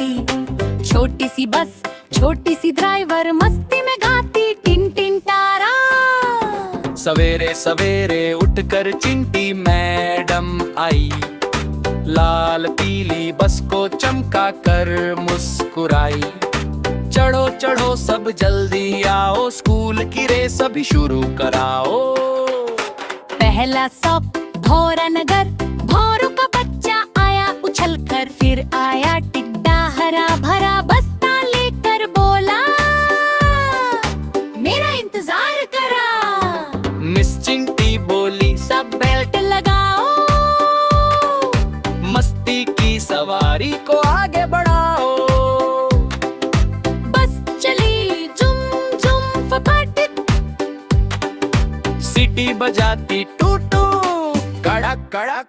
जाती। छोटी सी बस, छोटी सी ड्राइवर, मस्ती में गाती टिन टिन टारा। सवेरे सवेरे उठकर चिंटी मैडम आई, लाल पीली बस को चमका कर मुस्कुराई। चढ़ो चढ़ो सब जल्दी आओ, स्कूल की रेस अभी शुरू कराओ। पहला स्टॉप भौरा नगर, भौरों का बच्चा आया उछल कर। फिर आया टिड्डा हरा भरा, बस्ता लेकर बोला मेरा इंतजार करा। मिस चिंटी बोली सब बेल्ट लगाओ, मस्ती की सवारी को आगे बढ़ाओ। बस चली जुम जुम फटाफट, सीटी बजाती टू टू, कड़क कड़क।